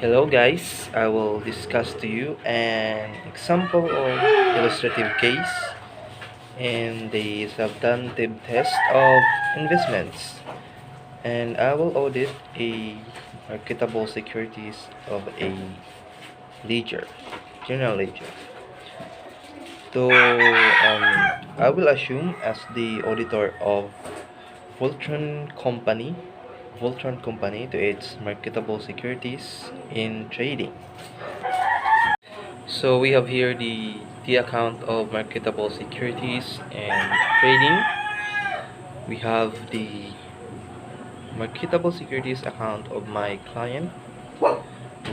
Hello guys, I will discuss to you an example of illustrative case in the substantive test of investments, and I will audit a marketable securities of a ledger, general ledger. So I will assume as the auditor of Voltron Company Voltron Company to its marketable securities in trading. So we have here the account of marketable securities and trading. We have the marketable securities account of my client,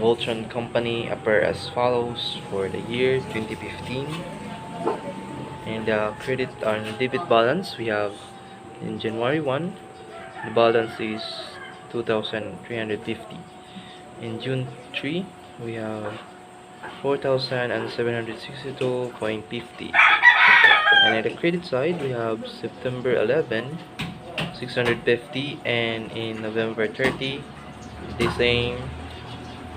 Voltron Company, appear as follows for the year 2015. And the credit and debit balance we have in January 1, the balance is 2,350. In June 3, we have 4,762.50. And at the credit side, we have September 11, 650, and in November 30, the same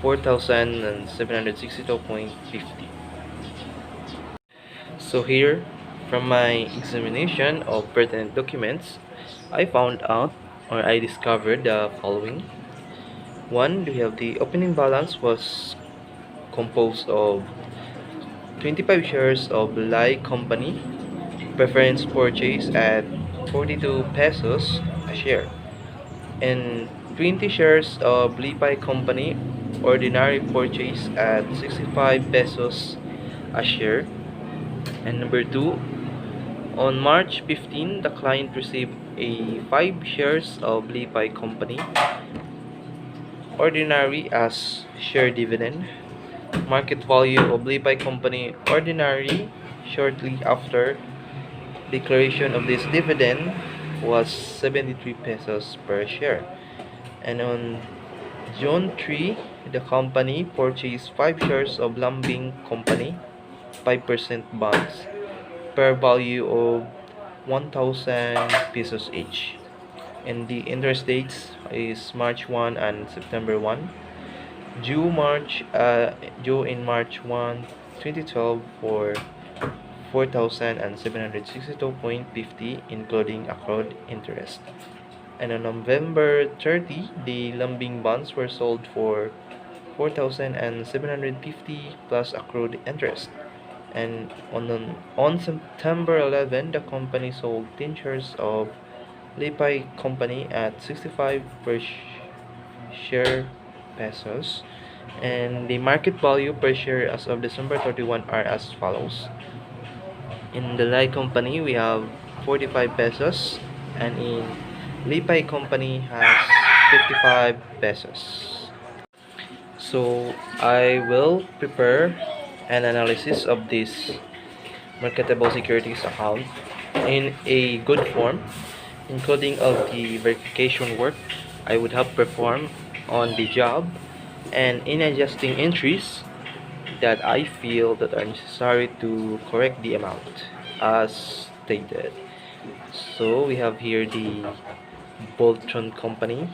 4,762.50. So here, from my examination of pertinent documents, I found out or I discovered the following. One, we have the opening balance was composed of 25 shares of Lai Company, preference purchase at 42 pesos a share, and 20 shares of Lipay Company, ordinary purchase at 65 pesos a share. And number 2, on March 15, the client received a 5 shares of Lipay Company, ordinary as share dividend. Market value of Lipay Company ordinary shortly after declaration of this dividend was 73 pesos per share. And on June 3, the company purchased 5 shares of Lambing Company, 5% bonds, per value of 1,000 pesos each. And the interest dates is March 1 and September 1. Due in March 1, 2012 for 4,762.50 including accrued interest. And on November 30, the Lambing bonds were sold for 4,750 plus accrued interest. And on September 11, the company sold 10 shares of Lipay Company at 65 per share pesos. And the market value per share as of December 31 are as follows. In the Lai Company, we have 45 pesos, and in Lipay Company has 55 pesos. So I will prepare an analysis of this marketable securities account in a good form, including of the verification work I would have performed on the job, and in adjusting entries that I feel that are necessary to correct the amount as stated. So we have here the Boltron Company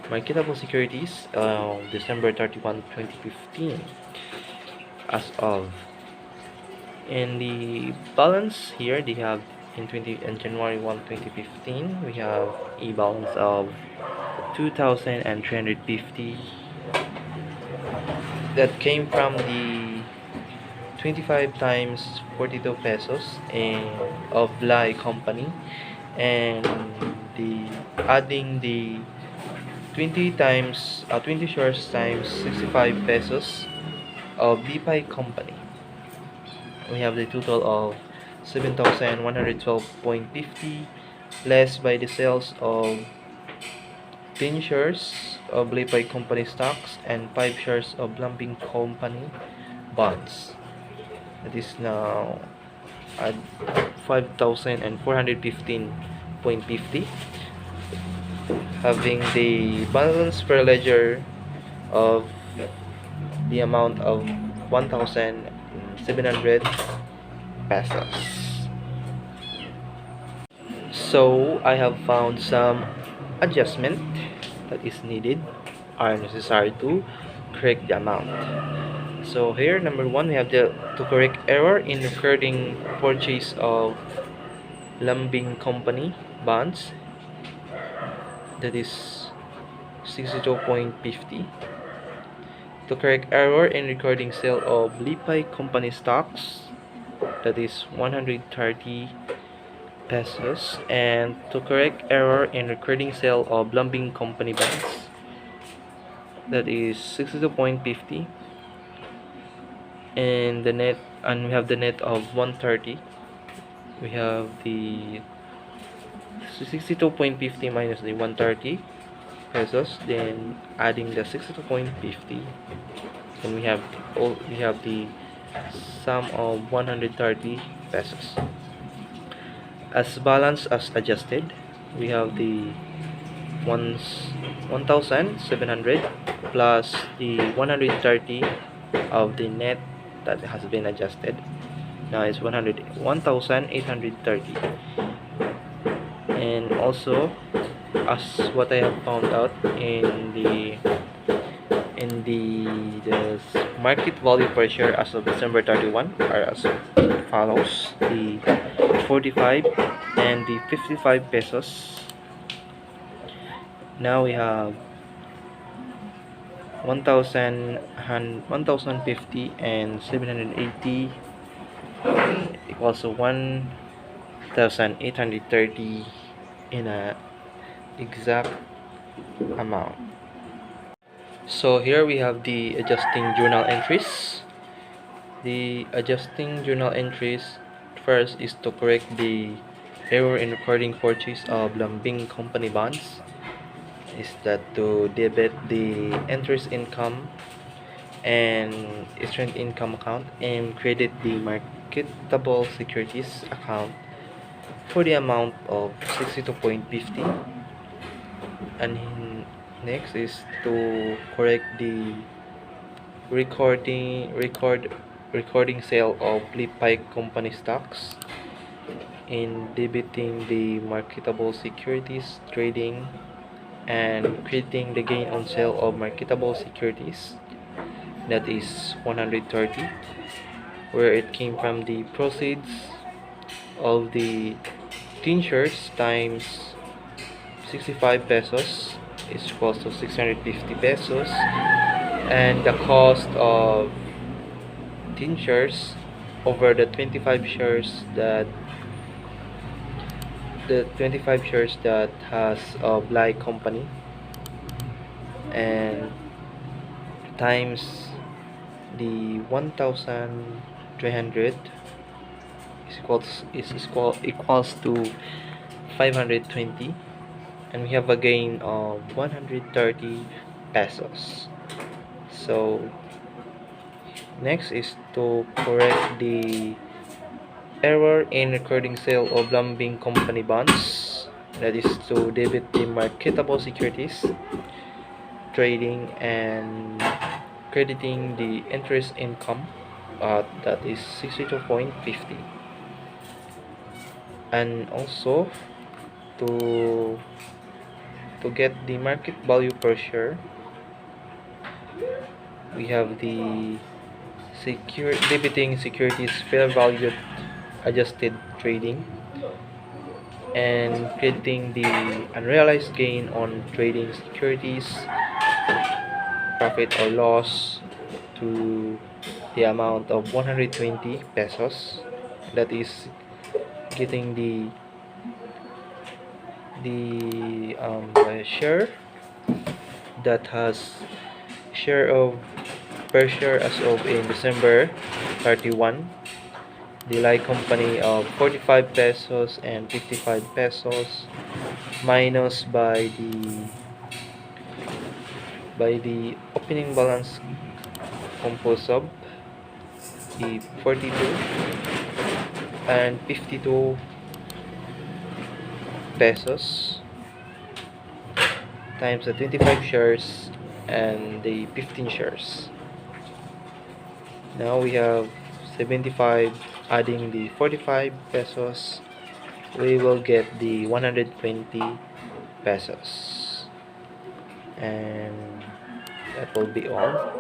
marketable securities December 31, 2015 as of. In the balance here they have in January 1, 2015 we have a balance of 2,350 that came from the 25 times 42 pesos of Lai Company, and the adding the 20 shares times 65 pesos of Lipay Company, we have the total of 7,112.50 less by the sales of 10 shares of Lipay Company stocks and 5 shares of Lumping Company bonds. It is now at 5,415.50, having the balance per ledger of the amount of 1,700 pesos. So I have found some adjustment that is needed, are necessary to correct the amount. So here, number one, we have the to correct error in recording purchase of Lambing Company bonds, that is 62.50. To correct error in recording sale of Lipay Company stocks, that is 130 pesos. And to correct error in recording sale of Lambing Company bonds, that is 62.50. And we have the net of 130. We have the 62.50 minus the 130 pesos, then adding the 62.50, and we have the sum of 130 pesos. As balance as adjusted, we have the 1,700 plus the 130 of the net that has been adjusted. Now it's 1,830. And also, as what I have found out in the market value per share as of December 31 are as follows: the 45 and the 55 pesos. Now we have 1,050 and 780 equals to 1,830 in a exact amount. So here we have the adjusting journal entries. The adjusting journal entries first is to correct the error in recording purchase of Lambing Company bonds. Is that to debit the interest income and student income account and credit the marketable securities account for the amount of 62.50. And next is to correct the recording sale of Lipay Company stocks in debiting the marketable securities trading and crediting the gain on sale of marketable securities, that is 130, where it came from the proceeds of the 10 shares times 65 pesos is equals to 650 pesos, and the cost of 10 shares over the 25 shares that has a Bly company, and times the 1,300 equals to 520, and we have a gain of 130 pesos. So next is to correct the error in recording sale of Lambing Company bonds, that is to debit the marketable securities trading and crediting the interest income, that is 62.50. And also to get the market value per share, we have the debiting securities fair value adjusted trading and crediting the unrealized gain on trading securities profit or loss to the amount of 120 pesos, that is getting the share that has share of per share as of in December 31, the Lie company of 45 pesos and 55 pesos minus by the opening balance composed of the 42 and 52 pesos times the 25 shares and the 15 shares. Now we have 75 adding the 45 pesos, we will get the 120 pesos, and that will be all.